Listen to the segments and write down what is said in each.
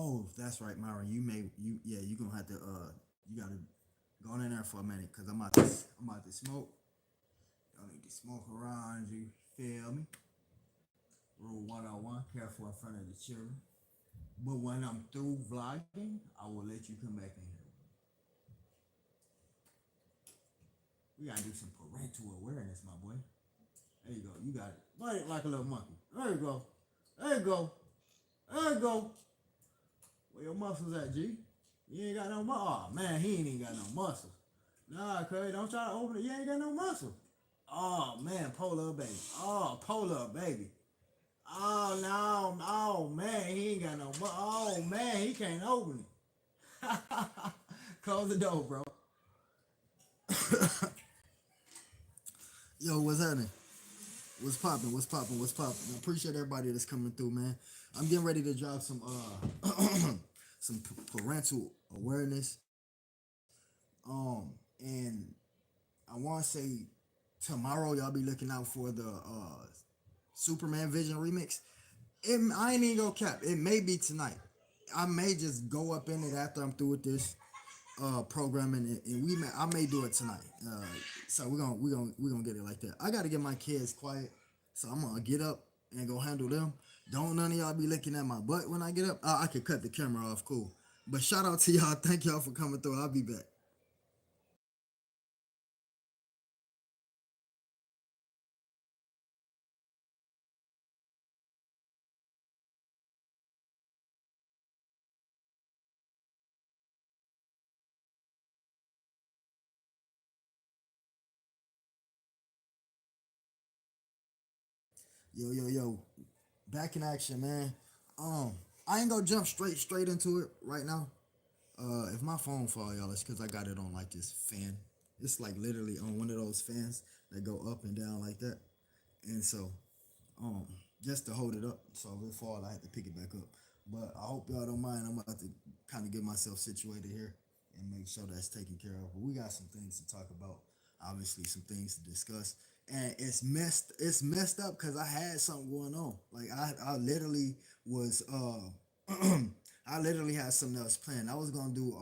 Oh, that's right, Myron. You gonna have to you gotta go in there for a minute because I'm about to smoke. Y'all need to smoke around you. Feel me? Rule 101, careful in front of the children. But when I'm through vlogging, I will let you come back in here. We gotta do some parental awareness, my boy. There you go. You got it. Bite it like a little monkey. There you go. There you go. There you go. Where your muscles at, G? You ain't got no muscle. Oh man, he ain't even got no muscles. Nah, cuz don't try to open it. You ain't got no muscle. Oh man, pull up, baby. Oh, pull up, baby. Oh no, oh man, he ain't got no muscle. Oh man, he can't open it. Close the door, bro. Yo, what's happening? What's popping? What's popping? What's popping? I appreciate everybody that's coming through, man. I'm getting ready to drop some some parental awareness. And I want to say tomorrow y'all be looking out for the Superman Vision remix. I ain't even gonna cap. It may be tonight. I may just go up in it after I'm through with this programming, and I may do it tonight. So we're gonna get it like that. I gotta get my kids quiet, so I'm gonna get up and go handle them. Don't none of y'all be looking at my butt when I get up. I could cut the camera off, cool. But shout out to y'all. Thank y'all for coming through. I'll be back. Yo, yo, yo. Back in action, man. Um, I ain't gonna jump straight into it right now. If my phone fall, y'all, it's because I got it on like this fan. It's like literally on one of those fans that go up and down like that. And so, um, just to hold it up, so if it fall, I had to pick it back up. But I hope y'all don't mind. I'm about to kind of get myself situated here and make sure that's taken care of. But we got some things to talk about. Obviously, some things to discuss. And it's messed up because I had something going on. Like I literally was I literally had something else planned. I was gonna do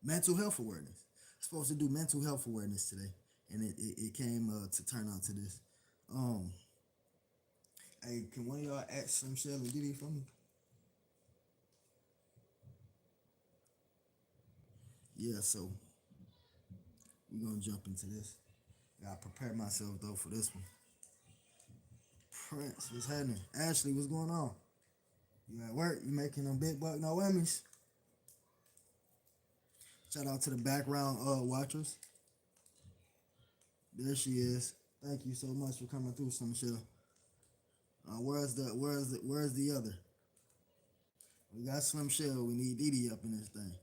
mental health awareness. Supposed to do mental health awareness today, and it came to turn out to this. Um, hey, can one of y'all ask some Shell and Diddy for me? Yeah, so we're gonna jump into this. Gotta prepare myself though for this one. Prince, what's happening? Ashley, what's going on? You at work? You making them big buck no whammies? Shout out to the background watchers. There she is. Thank you so much for coming through, some Shell. Where's the other? We got Slim Shell. We need Didi up in this thing.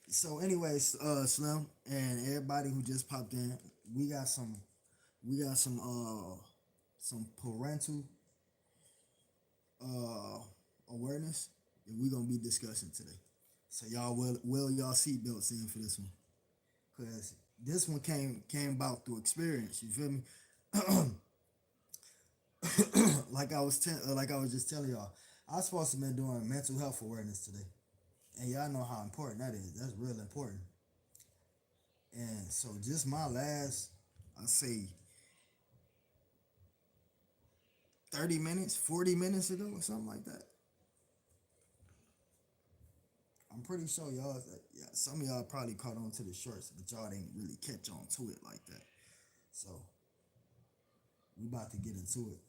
So, anyways, Slim and everybody who just popped in, we got some we got some parental uh awareness that we're gonna be discussing today. So y'all will y'all seatbelts in for this one, cause this one came about through experience. You feel me? Like I was just telling y'all, I was supposed to be doing mental health awareness today, and y'all know how important that is. That's real important. And so just my last, I say 30 minutes, 40 minutes ago, or something like that. I'm pretty sure y'all, yeah, some of y'all probably caught on to the shorts, but y'all didn't really catch on to it like that. So we about to get into it.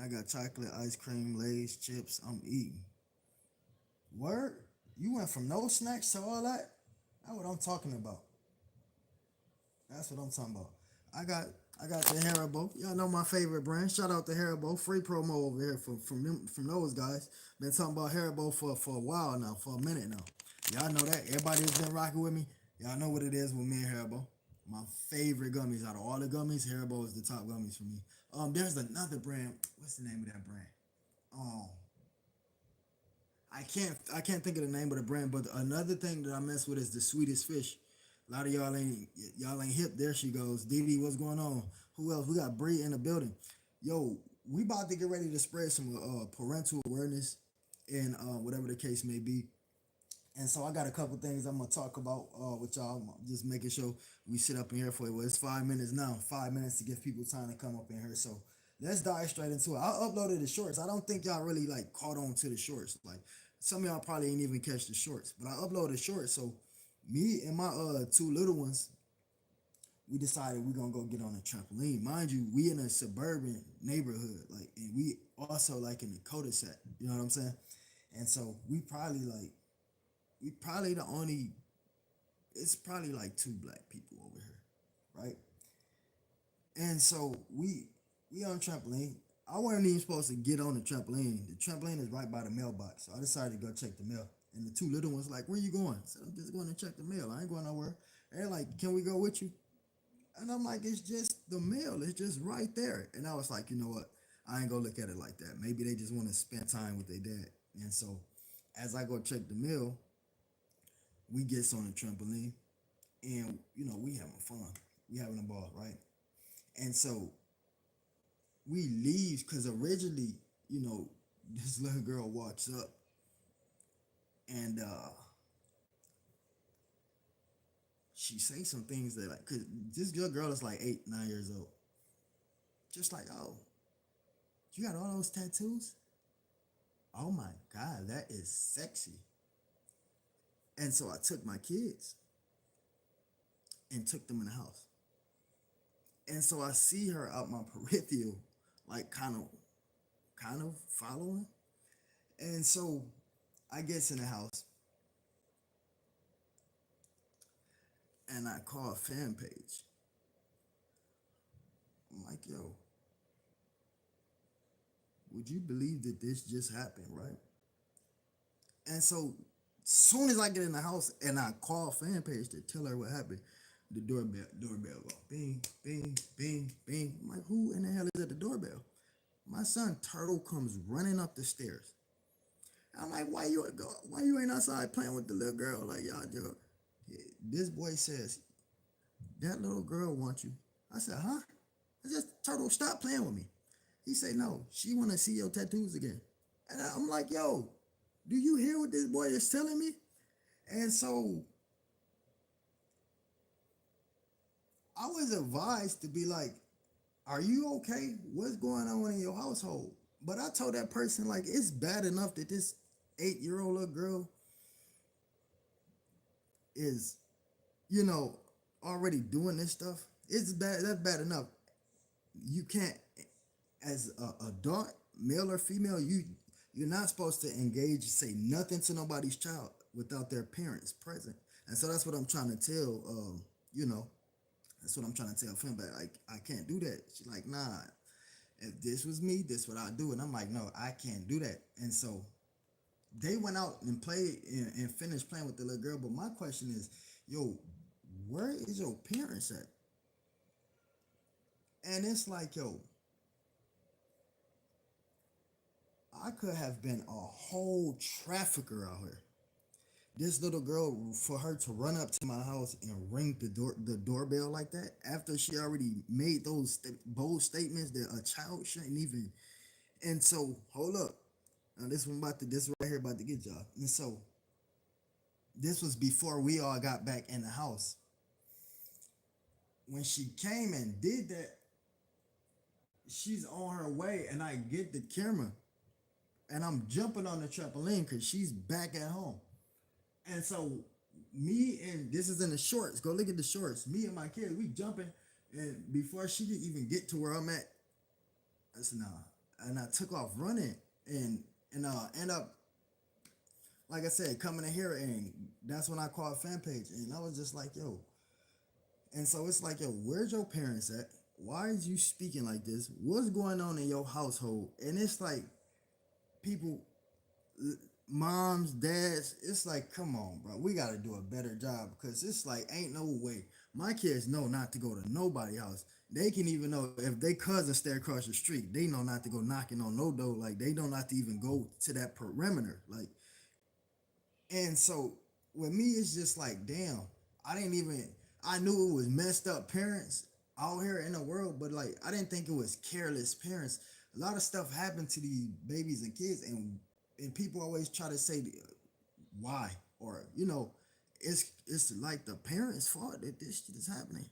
I got chocolate, ice cream, Lay's, chips. I'm eating. Word? You went from no snacks to all that? That's what I'm talking about. That's what I'm talking about. I got I got the Haribo. Y'all know my favorite brand. Shout out to Haribo. Free promo over here from those guys. Been talking about Haribo for a while now, for a minute now. Y'all know that. Everybody that's been rocking with me, y'all know what it is with me and Haribo. My favorite gummies out of all the gummies, Haribo is the top gummies for me. There's another brand. What's the name of that brand? Um, I can't think of the name of the brand, but another thing that I mess with is the sweetest fish. A lot of y'all ain't hip. There she goes. Didi, what's going on? Who else? We got Bree in the building. Yo, we about to get ready to spread some parental awareness and whatever the case may be. And so I got a couple things I'm gonna talk about with y'all. I'm just making sure we sit up in here for it. Well, it's 5 minutes now. 5 minutes to give people time to come up in here. So let's dive straight into it. I uploaded the shorts. I don't think y'all really like caught on to the shorts. Like some of y'all probably ain't even catch the shorts, but I uploaded shorts. So me and my two little ones, we decided we're gonna go get on a trampoline. Mind you, we in a suburban neighborhood, like, and we also like in the cul-de-sac. You know what I'm saying? And so we probably the only. It's probably like two black people over here, right? And so we on trampoline. I wasn't even supposed to get on the trampoline. The trampoline is right by the mailbox, so I decided to go check the mail. And the two little ones like, "Where you going?" I said, "I'm just going to check the mail. I ain't going nowhere." And they're like, "Can we go with you?" And I'm like, "It's just the mail. It's just right there." And I was like, "You know what? I ain't gonna look at it like that. Maybe they just want to spend time with their dad." And so, as I go check the mail, we gets on the trampoline, and we having fun. We having a ball, right? And so we leave because originally, you know, this little girl walks up and she say some things that like, cause this little girl is like 8, 9 years old. Just like, "Oh, you got all those tattoos? Oh my God, that is sexy." And so I took my kids and took them in the house. And so I see her out my peripheral, like kind of following. And so I gets in the house and I call a fan page. I'm like, "Yo, would you believe that this just happened, right?" And so soon as I get in the house and I call fan page to tell her what happened, the doorbell go bing, bing, bing, bing. I'm like, "Who in the hell is at the doorbell?" My son Turtle comes running up the stairs. I'm like, why you ain't outside playing with the little girl like y'all do?" This boy says, "That little girl wants you." I said, "Huh?" I said, "Turtle, stop playing with me." He said, "No, she wanna see your tattoos again." And I'm like, "Yo, do you hear what this boy is telling me?" And so I was advised to be like, "Are you okay? What's going on in your household?" But I told that person, like, it's bad enough that this 8 year old little girl is, you know, already doing this stuff. It's bad. That's bad enough. You can't, as a adult, male or female, you're not supposed to engage, say nothing to nobody's child without their parents present. And so that's what I'm trying to tell. You know, that's what I'm trying to tell Finn. But like, I can't do that. She's like, "Nah. If this was me, this what I do." And I'm like, "No, I can't do that." And so they went out and played and finished playing with the little girl. But my question is, yo, where is your parents at? And it's like, yo, I could have been a whole trafficker out here. This little girl, for her to run up to my house and ring the doorbell like that after she already made those bold statements that a child shouldn't even. And so hold up, now this right here about to get y'all. And so this was before we all got back in the house. When she came and did that, she's on her way, and I get the camera, and I'm jumping on the trampoline because she's back at home. And so me and this is in the shorts. Go look at the shorts. Me and my kid, we jumping, and before she could even get to where I'm at, I said, "Nah," and I took off running, and end up, like I said, coming in here, and that's when I called fan page, and I was just like, "Yo," and so it's like, "Yo, where's your parents at? Why is you speaking like this? What's going on in your household?" And it's like people, moms, dads, it's like, come on, bro. We got to do a better job because it's like, ain't no way. My kids know not to go to nobody's house. They can even know if they cousin stay across the street, they know not to go knocking on no door. Like, they don't have to even go to that perimeter. And so with me, it's just like, damn, I didn't even. I knew it was messed up parents out here in the world, but like I didn't think it was careless parents. A lot of stuff happened to these babies and kids, and people always try to say why, or it's like the parents' fault that this shit is happening.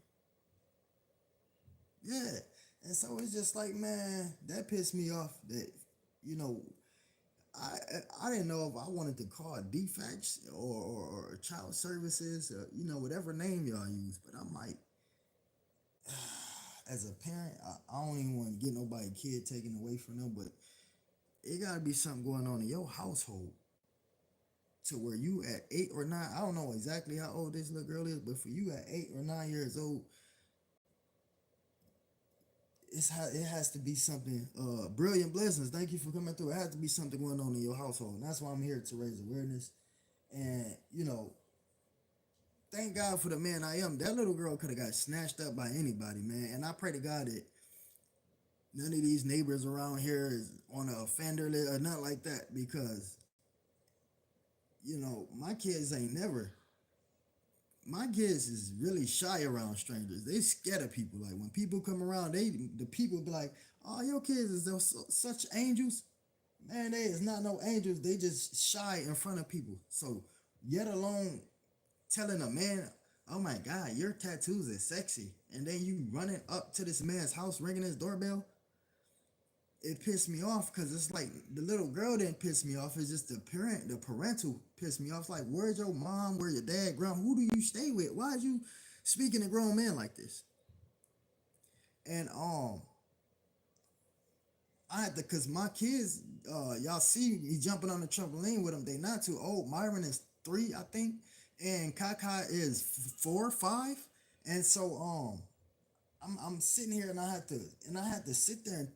Yeah, and so it's just like, man, that pissed me off. That you know I I didn't know if I wanted to call it defects or child services, or whatever name y'all use, but I'm like, as a parent, I don't even want to get nobody kid taken away from them, but it gotta be something going on in your household to where you at 8 or 9. I don't know exactly how old this little girl is, but for you at 8 or 9 years old, it has to be something. Brilliant blessings. Thank you for coming through. It has to be something going on in your household, and that's why I'm here to raise awareness. And thank God for the man I am. That little girl could have got snatched up by anybody, man. And I pray to God that none of these neighbors around here is on a offender list or nothing like that, because my kids ain't never. My kids is really shy around strangers. They scared of people. Like when people come around, the people be like, "Oh, your kids is those such angels." Man, they is not no angels. They just shy in front of people. So, yet alone telling a man, "Oh my God, your tattoos is sexy," and then you running up to this man's house ringing his doorbell, it pissed me off, because it's like the little girl didn't piss me off. It's just the parental pissed me off. It's like, where's your mom? Where your dad? Grandma? Who do you stay with? Why is you speaking to grown men like this? And I had to, cause my kids, y'all see me jumping on the trampoline with them. They not too old. Myron is 3, I think, and Kaka is 4, 5, and so I'm sitting here, and I had to sit there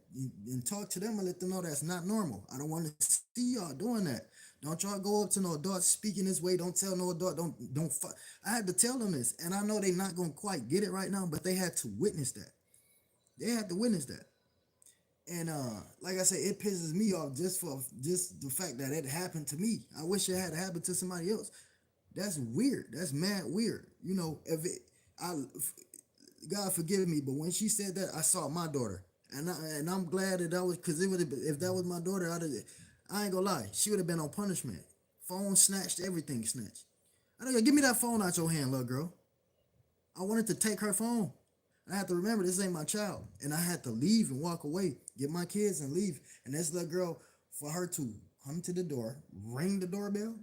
and talk to them and let them know that's not normal. I don't want to see y'all doing that. Don't y'all go up to no adult speaking this way. Don't tell no adult. Don't. I had to tell them this, and I know they not gonna quite get it right now, but they had to witness that. They had to witness that. And like I said, it pisses me off just for just the fact that it happened to me. I wish it had happened to somebody else. That's weird. That's mad weird. If it, I God forgive me, but when she said that, I saw my daughter, and I'm glad that was, because it would have, if that was my daughter, I ain't gonna lie, she would have been on punishment. Phone snatched, everything snatched. I don't give me that phone out your hand, little girl. I wanted to take her phone. I had to remember this ain't my child, and I had to leave and walk away, get my kids and leave. And this little girl, for her to come to the door, ring the doorbell,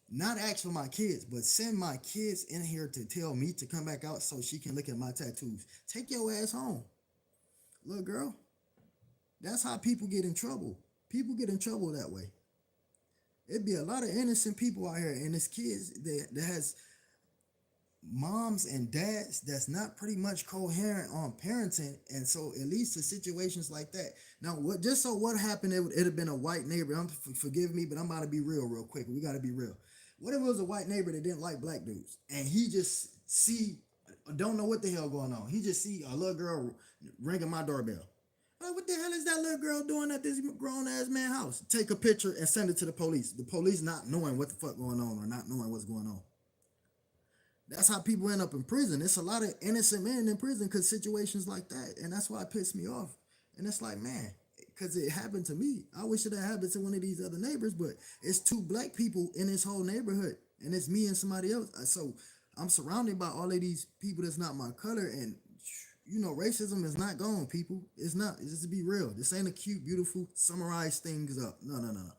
not ask for my kids, but send my kids in here to tell me to come back out so she can look at my tattoos. Take your ass home, little girl. That's how people get in trouble. People get in trouble that way. It'd be a lot of innocent people out here, and it's kids that has moms and dads that's not pretty much coherent on parenting, and so it leads to situations like that. Now, what happened? It'd have been a white neighbor. Forgive me, but I'm about to be real quick. We got to be real. What if it was a white neighbor that didn't like black dudes, and he just see, don't know what the hell going on? He just see a little girl ringing my doorbell. What the hell is that little girl doing at this grown ass man house? Take a picture and send it to the police. The police not knowing what the fuck going on, or not knowing what's going on. That's how people end up in prison. It's a lot of innocent men in prison because situations like that, and that's why it pissed me off. And it's like, man, because it happened to me. I wish it had happened to one of these other neighbors, but it's 2 black people in this whole neighborhood, and it's me and somebody else. So I'm surrounded by all of these people that's not my color, and racism is not gone, people. It's not. It's just to be real. This ain't a cute, beautiful, summarize things up. No, no, no, no.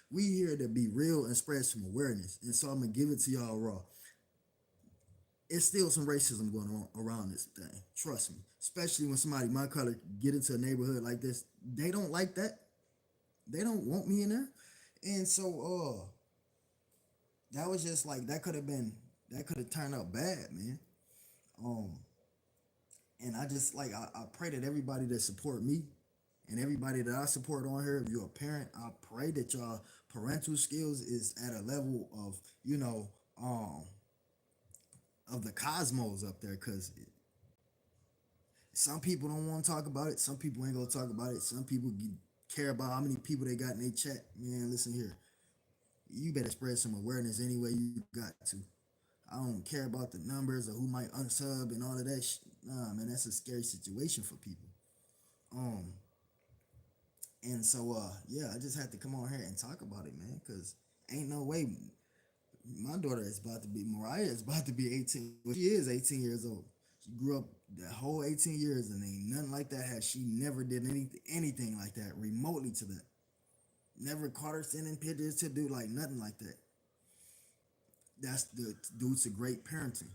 We here to be real and spread some awareness, and so I'm gonna give it to y'all raw. It's still some racism going on around this thing. Trust me. Especially when somebody my color get into a neighborhood like this. They don't like that. They don't want me in there. And so that was just like, that could have turned out bad, man. Um and I just like, I pray that everybody that support me and everybody that I support on here, if you're a parent, I pray that y'all parental skills is at a level of, um of the cosmos up there, because some people don't want to talk about it. Some people ain't gonna talk about it. Some people care about how many people they got in their chat. Man, listen here. You better spread some awareness any way you got to. I don't care about the numbers or who might unsub and all of that. Nah, man, that's a scary situation for people. Um, and so yeah, I just had to come on here and talk about it, man, because ain't no way my daughter is about to be Mariah is about to be 18. Well, she is 18 years old. She grew up that whole 18 years and ain't nothing like that. Had she never did anything like that remotely to that. Never caught her sending pictures to do like nothing like that. That's the due to great parenting.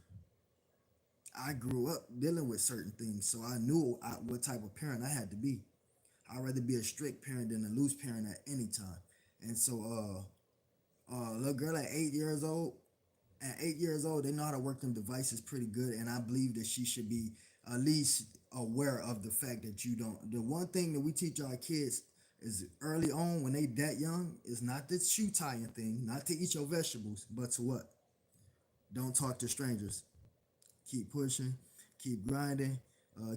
I grew up dealing with certain things, so I knew what type of parent I had to be. I'd rather be a strict parent than a loose parent at any time. And so, little girl at 8 years old, they know how to work them devices pretty good, and I believe that she should be at least aware of the fact that you don't. The one thing that we teach our kids is early on when they that young is not the shoe tying thing, not to eat your vegetables, but to what? Don't talk to strangers. Keep pushing, keep grinding,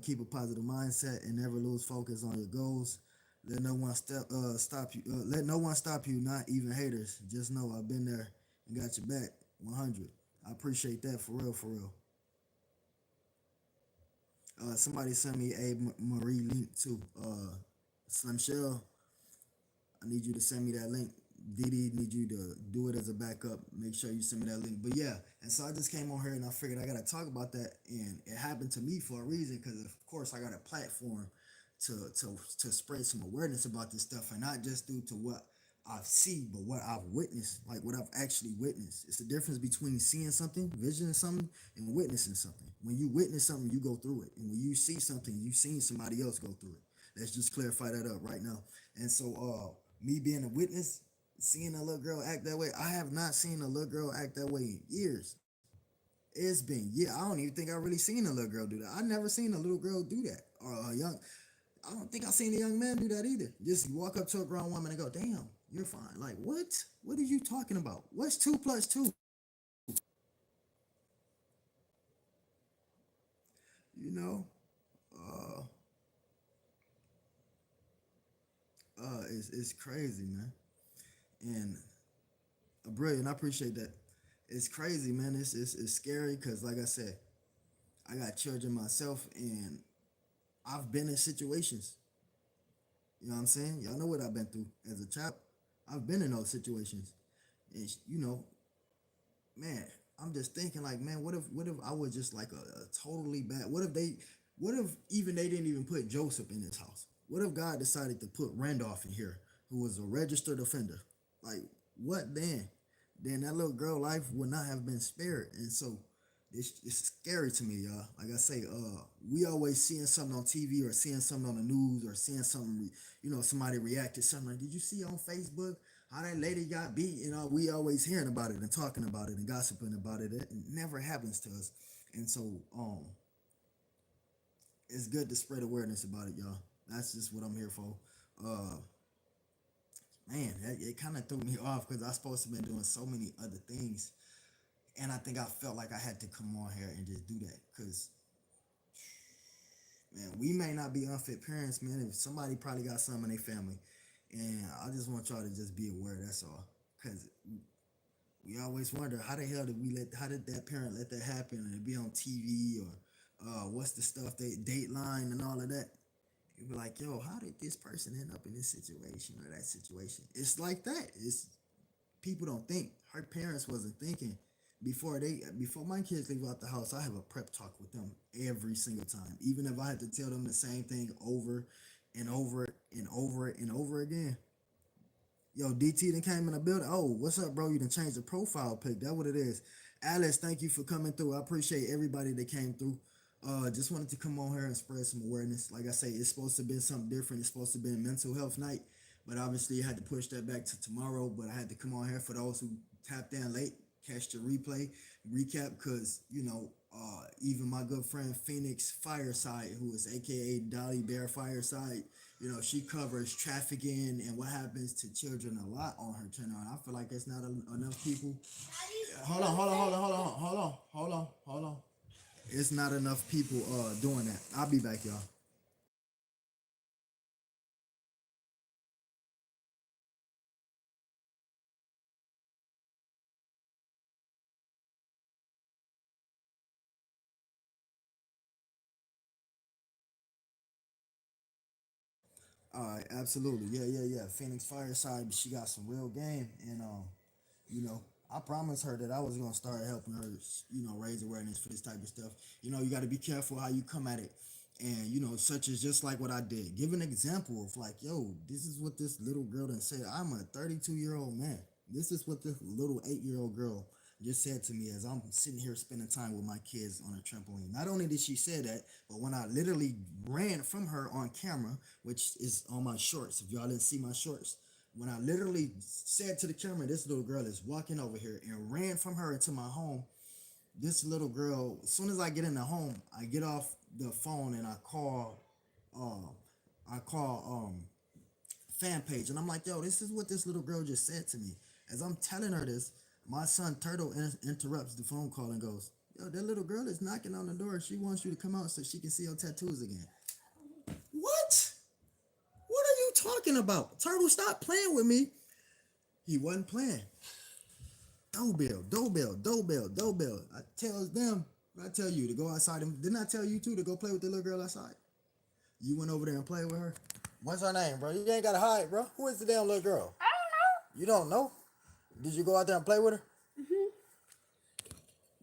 keep a positive mindset, and never lose focus on your goals. Let no one stop you. Let no one stop you, not even haters. Just know I've been there and got your back. 100. I appreciate that for real, for real. Somebody sent me a Marie link too. Slim Shell, I need you to send me that link. Didi, need you to do it as a backup. Make sure you send me that link. But yeah, and so I just came on here and I figured I gotta talk about that, and it happened to me for a reason because of course I got a platform to spread some awareness about this stuff, and not just due to what I've seen, but what I've witnessed, like what I've actually witnessed. It's the difference between seeing something, visioning something, and witnessing something. When you witness something, you go through it, and when you see something, you've seen somebody else go through it. Let's just clarify that up right now. And so, me being a witness, seeing a little girl act that way, I have not seen a little girl act that way in years. It's been yeah. I don't even think I really seen a little girl do that. I never seen a little girl do that or a young. I don't think I seen a young man do that either. Just walk up to a grown woman and go, "Damn, you're fine." Like what? What are you talking about? What's two plus two? You know, uh, it's crazy, man, and brilliant. I appreciate that. It's crazy, man. It's scary because, like I said, I got children myself, and I've been in situations. You know what I'm saying? Y'all know what I've been through as a child. I've been in those situations, and man, I'm just thinking like, man, what if I was just like a totally bad? What if even they didn't even put Joseph in this house? What if God decided to put Randolph in here, who was a registered offender? Like, what then? Then that little girl life would not have been spared, and so it's scary to me, y'all. Like I say, we always seeing something on TV or seeing something on the news or seeing something, somebody react to something. Like, did you see on Facebook how that lady got beat? We always hearing about it and talking about it and gossiping about it. It never happens to us, and so it's good to spread awareness about it, y'all. That's just what I'm here for. Uh, Man, it kind of threw me off because I was supposed to been doing so many other things, and I think I felt like I had to come on here and just do that because man, we may not be unfit parents, man. If somebody probably got some in their family, and I just want y'all to just be aware. That's all, because we always wonder how the hell how did that parent let that happen and it be on TV or what's the stuff they Dateline and all of that. You be like, yo, how did this person end up in this situation or that situation? It's like that. It's people don't think. Her parents wasn't thinking before my kids leave out the house. I have a prep talk with them every single time, even if I had to tell them the same thing over and over and over and over again. Yo, DT then came in the building. Oh, what's up, bro? You done changed the profile pic. That what it is. Alice, thank you for coming through. I appreciate everybody that came through. Just wanted to come on here and spread some awareness. Like I say, it's supposed to be something different. It's supposed to be a mental health night, but obviously I had to push that back to tomorrow. But I had to come on here for those who tapped in late, catch the replay, recap, because even my good friend Phoenix Fireside, who is AKA Dolly Bear Fireside, she covers trafficking and what happens to children a lot on her channel. And I feel like it's not enough people. Hold on. It's not enough people doing that. I'll be back, y'all. All right, absolutely. Yeah. Phoenix Fireside, she got some real game, and you know, I promised her that I was gonna start helping her, raise awareness for this type of stuff. You got to be careful how you come at it, and such as just like what I did. Give an example of like, yo, this is what this little girl done said. I'm a 32-year-old man. This is what this little 8-year-old girl just said to me as I'm sitting here spending time with my kids on a trampoline. Not only did she say that, but when I literally ran from her on camera, which is on my shorts, if y'all didn't see my shorts, when I literally said to the camera, this little girl is walking over here and ran from her into my home. This little girl, as soon as I get in the home, I get off the phone and um, I call fan page, and I'm like, yo, this is what this little girl just said to me. As I'm telling her this, my son Turtle interrupts the phone call and goes, yo, that little girl is knocking on the door. She wants you to come out so she can see your tattoos again. What? What are you talking about? Turtle, stop playing with me. He wasn't playing. Doorbell. I tells them, I tell you to go outside. And didn't I tell you too to go play with the little girl outside? You went over there and played with her. What's her name, bro? You ain't gotta hide, bro. Who is the damn little girl? You don't know? Did you go out there and play with her?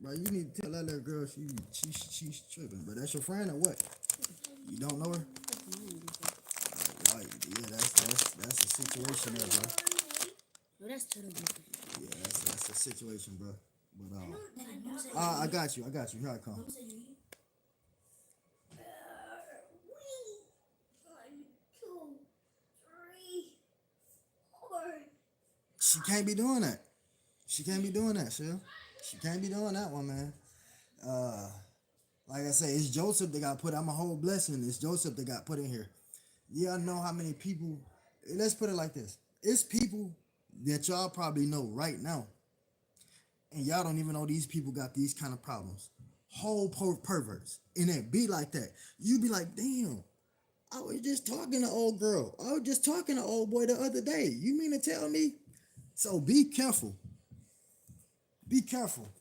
Bro, you need to tell that little girl she's tripping. But that's your friend or what? You don't know her? Right. Yeah, that's a situation there, bro. No, that's totally different. Yeah, that's a situation, bro. But I got you. Here I come. She can't be doing that. She can't be doing that, Shell. She can't be doing that one, man. Uh, like I say, it's Joseph that got put. I'm a whole blessing. It's Joseph that got put in here. Yeah, I know how many people. Let's put it like this: it's people that y'all probably know right now, and y'all don't even know these people got these kind of problems. Whole perverts, and it be like that. You be like, damn. I was just talking to old girl. I was just talking to old boy the other day. You mean to tell me? So be careful. Be careful.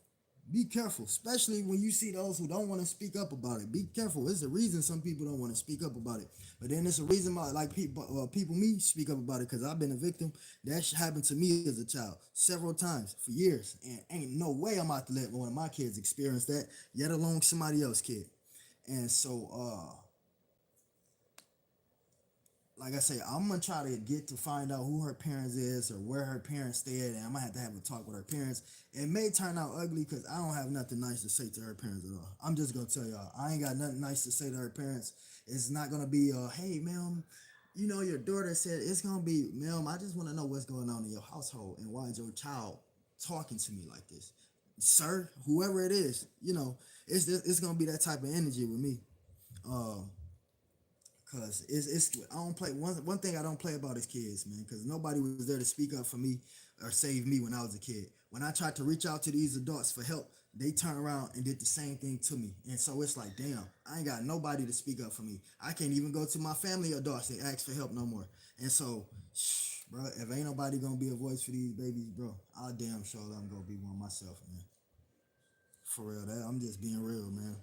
Be careful, especially when you see those who don't want to speak up about it. Be careful. It's a reason some people don't want to speak up about it. But then it's a reason why, like people me speak up about it because I've been a victim. That happened to me as a child several times for years, and ain't no way I'm about to let one of my kids experience that, yet alone somebody else's kid. And so, like I say, I'm gonna try to get to find out who her parents is or where her parents stayed, and I'm gonna have a talk with her parents. It may turn out ugly because I don't have nothing nice to say to her parents at all. I'm just gonna tell y'all, I ain't got nothing nice to say to her parents. It's not gonna be, hey, ma'am, your daughter said it's gonna be, ma'am, I just want to know what's going on in your household and why is your child talking to me like this, sir, whoever it is, it's gonna be that type of energy with me. Um, Cause it's I don't play one thing I don't play about is kids, man. Cause nobody was there to speak up for me or save me when I was a kid. When I tried to reach out to these adults for help, they turned around and did the same thing to me. And so it's like, damn, I ain't got nobody to speak up for me. I can't even go to my family adults and ask for help no more. And so, bro, if ain't nobody gonna be a voice for these babies, bro, I damn sure I'm gonna be one myself, man. For real, I'm just being real, man.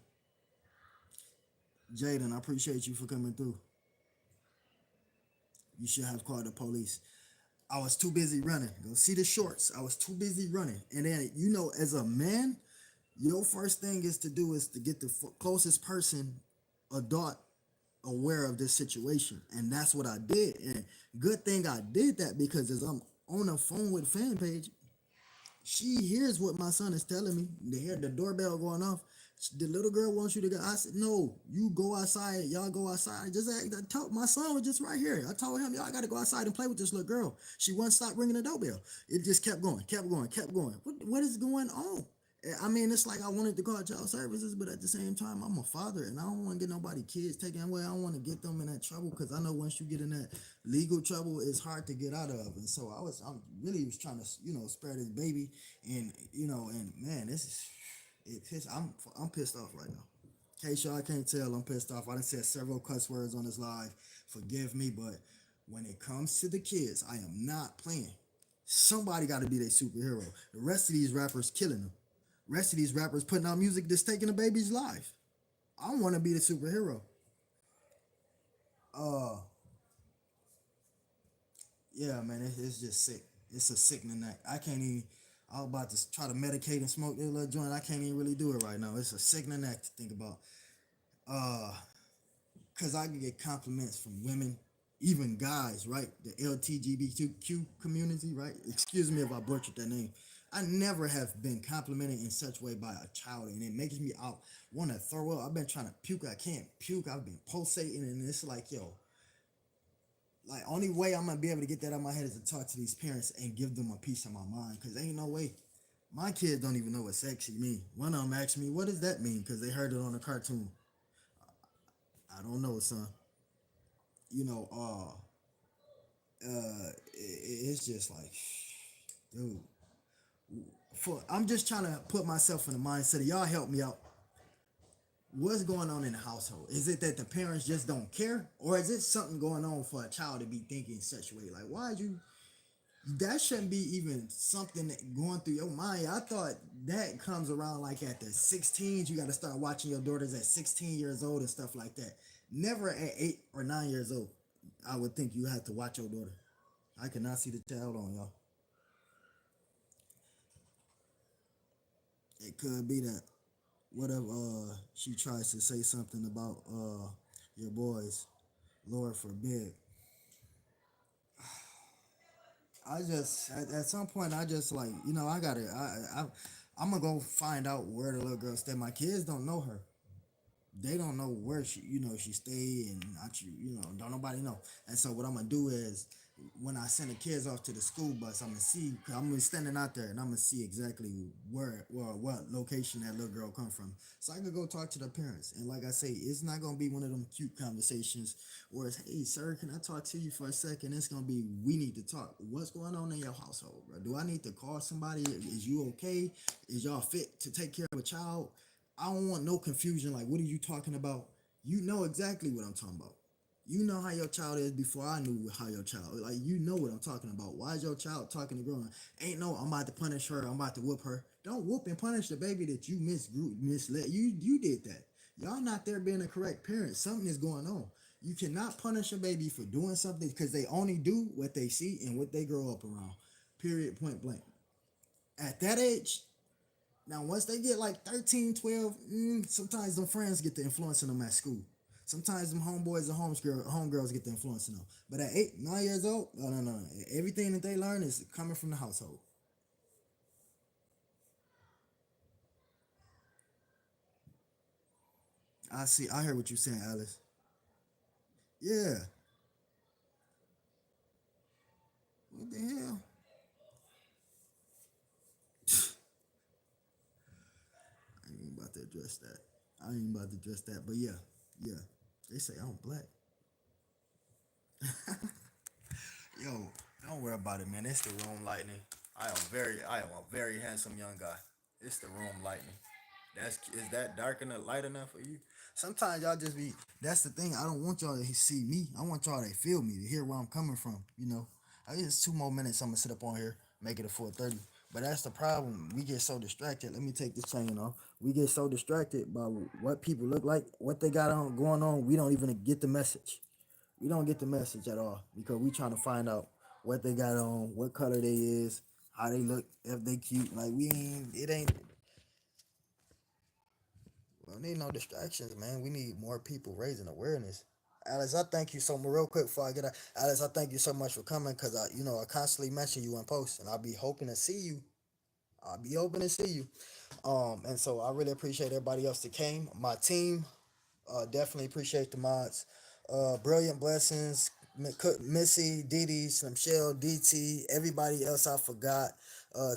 Jaden, I appreciate you for coming through. You should have called the police. I was too busy running. Go see the shorts. I was too busy running. And then, as a man, your first thing is to do is to get the closest person, adult, aware of this situation. And that's what I did. And good thing I did that because as I'm on the phone with fan page, she hears what my son is telling me. They hear the doorbell going off. The little girl wants you to go. I said, no, you go outside. Y'all go outside. My son was just right here. I told him, y'all got to go outside and play with this little girl. She wouldn't stop ringing the doorbell. It just kept going. What is going on? I mean, it's like I wanted to call child services, but at the same time, I'm a father, and I don't want to get nobody kids taken away. I don't want to get them in that trouble because I know once you get in that legal trouble, it's hard to get out of. And so I'm really was trying to, spare this baby, and and man, I'm pissed off right now. In case y'all can't tell, I'm pissed off. I done said several cuss words on this live. Forgive me, but when it comes to the kids, I am not playing. Somebody got to be their superhero. The rest of these rappers killing them. Rest of these rappers putting out music that's taking a baby's life. I want to be the superhero. Uh, Yeah, man, it's just sick. It's a sickening act. I can't even. I was about to try to medicate and smoke this little joint. I can't even really do it right now. It's a sickening act to think about. Uh, Cause I can get compliments from women, even guys, right? The LGBTQ community, right? Excuse me if I butchered that name. I never have been complimented in such way by a child, and it makes me out want to throw up. I've been trying to puke. I can't puke. I've been pulsating, and it's like, yo, like only way I'm gonna be able to get that out of my head is to talk to these parents and give them a piece of my mind. Cause ain't no way. My kids don't even know what sexy mean. One of them asked me, "What does that mean?" Cause they heard it on a cartoon. I don't know, son. You know, it's just like, dude. I'm just trying to put myself in the mindset of y'all help me out. What's going on in the household? Is it that the parents just don't care, or is it something going on for a child to be thinking such a way? Like, why you? That shouldn't be even something that going through your mind. I thought that comes around like at the 16s. You got to start watching your daughters at 16 years old and stuff like that. Never at 8 or 9 years old. I would think you have to watch your daughter. I cannot see the child on y'all. It could be that. What if she tries to say something about your boys? Lord forbid. I just at some point I just like I gotta I'm gonna go find out where the little girl stay. My kids don't know her. They don't know where she stay and not don't nobody know. And so what I'm gonna do is when I send the kids off to the school bus, I'm gonna see. Cause I'm gonna be standing out there and I'm gonna see exactly where what location that little girl come from, so I can go talk to the parents. And like I say, it's not gonna be one of them cute conversations where it's, hey sir, can I talk to you for a second? It's gonna be, we need to talk. What's going on in your household, bro? Do I need to call somebody? Is you okay? Is y'all fit to take care of a child? I don't want no confusion. Like, what are you talking about? You know exactly what I'm talking about. You know how your child is before I knew how your child. Like, you know what I'm talking about. Why is your child talking to growing? Ain't no, I'm about to punish her. I'm about to whoop her. Don't whoop and punish the baby that you misled. You did that. Y'all not there being a correct parent. Something is going on. You cannot punish a baby for doing something because they only do what they see and what they grow up around. Period. Point blank. At that age, now, once they get like 13, 12, sometimes them friends get the influencing them at school. Sometimes them homeboys and homegirls get the influencing them. But at 8, 9 years old, no. Everything that they learn is coming from the household. I see. I heard what you're saying, Alice. Yeah. What the hell? I ain't about to address that. I ain't about to address that. But yeah, yeah. They say I'm black. Yo, don't worry about it, man. It's the room lightning. I am a very handsome young guy. It's the room lightning. Is that dark enough, light enough for you? Sometimes y'all just be. That's the thing. I don't want y'all to see me. I want y'all to feel me, to hear where I'm coming from. I just 2 more minutes. I'm gonna sit up on here, make it a 4:30. But that's the problem. We get so distracted. Let me take this chain off. We get so distracted by what people look like, what they got on going on. We don't even get the message. We don't get the message at all because we trying to find out what they got on, what color they is, how they look, if they cute. Like we ain't. It ain't. We don't need no distractions, man. We need more people raising awareness. Alice, I thank you so much. Real quick before I get out, Alice, I thank you so much for coming because I constantly mention you in posts, and I'll be hoping to see you. I'll be hoping to see you. And so I really appreciate everybody else that came. My team, definitely appreciate the mods. Brilliant blessings, Missy, Dee Dee, Slim Shell, DT, everybody else I forgot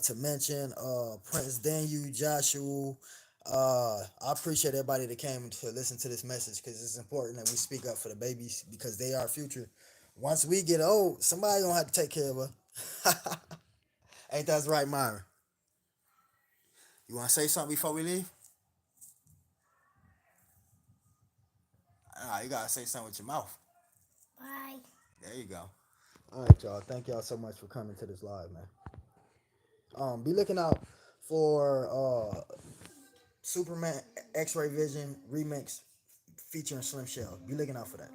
to mention. Prince Daniel, Joshua. I appreciate everybody that came to listen to this message because it's important that we speak up for the babies because they are our future. Once we get old, somebody gonna have to take care of us. Ain't that right, Myra? You wanna say something before we leave? You gotta say something with your mouth. Bye. There you go. All right, y'all. Thank y'all so much for coming to this live, man. Be looking out for Superman X-Ray Vision remix featuring Slim Shell. Be looking out for that.